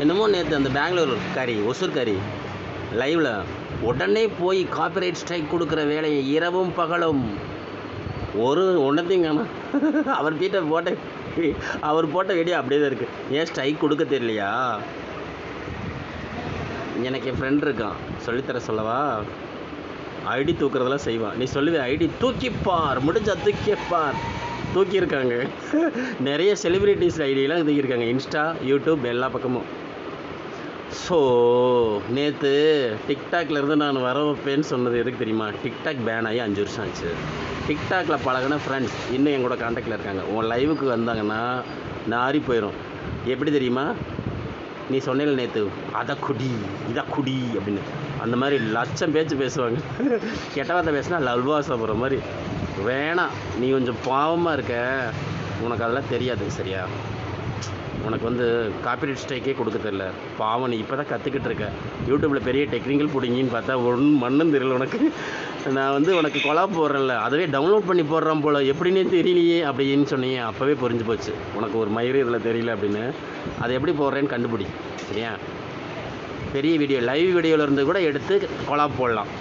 என்னமோ நேற்று அந்த பெங்களூர் ஒசூர் கறி லைவில் உடனே போய் காப்பிரைட் ஸ்ட்ரைக் கொடுக்குற வேலையை இரவும் பகலும் ஒன்றத்தையும் காணும். அவர் போட்ட வீடியோ அப்படியே தான் இருக்குது. ஏன் ஸ்ட்ரைக் கொடுக்க தெரியலையா? எனக்கு என் ஃப்ரெண்ட் இருக்கான், சொல்லித்தர சொல்லவா? ஐடி தூக்குறதெல்லாம் செய்வான். நீ சொல்லுவேன் ஐடி தூக்கிப்பார், முடிஞ்சா தூக்கிப்பார். தூக்கியிருக்காங்க. நிறைய செலிப்ரிட்டிஸ் ஐடியெலாம் தூக்கியிருக்காங்க, இன்ஸ்டா, யூடியூப் எல்லா பக்கமும். ஸோ நேற்று டிக்டாக்லேருந்து நான் வர வைப்பேன்னு சொன்னது எதுக்கு தெரியுமா? டிக்டாக் பேன் ஆகி 5 வருஷம் ஆச்சு. டிக்டாக்ல பழகின ஃப்ரெண்ட்ஸ் இன்னும் எங்களோட காண்டாக்டில் இருக்காங்க. உன் லைவுக்கு வந்தாங்கன்னா நாரி போயிடும். எப்படி தெரியுமா? நீ சொன்னேன் நேற்று அதை குடி இதை குடி அப்படின்னு, அந்த மாதிரி லட்சம் பேச்சு பேசுவாங்க. கெட்ட வார்த்தை பேசினா லல்வாசம் போகிற மாதிரி. வேணாம், நீ கொஞ்சம் பாவமாக இருக்க, உனக்கு அதெல்லாம் தெரியாது சரியா? உனக்கு காப்பிரைட் ஸ்ட்ரைக்கே கொடுக்க தெரில, பாவம். நீ இப்போ தான் கற்றுக்கிட்டு இருக்க. யூடியூப்பில் பெரிய டெக்னிக்கல் பிடிங்கின்னு பார்த்தா மண்ணும் தெரியல உனக்கு. நான் உனக்கு கொலாப் போடுறேன்ல, அதவே டவுன்லோட் பண்ணி போடுறான் போல், எப்படின்னே தெரியலையே அப்படின்னு சொன்னீங்க. அப்போவே புரிஞ்சு போச்சு உனக்கு ஒரு மயிறு இதில் தெரியல அப்படின்னு. அதை எப்படி போடுறேன்னு கண்டுபிடி சரியா? பெரிய வீடியோ, லைவ் வீடியோவில் இருந்து கூட எடுத்து கொலாப் போடலாம்.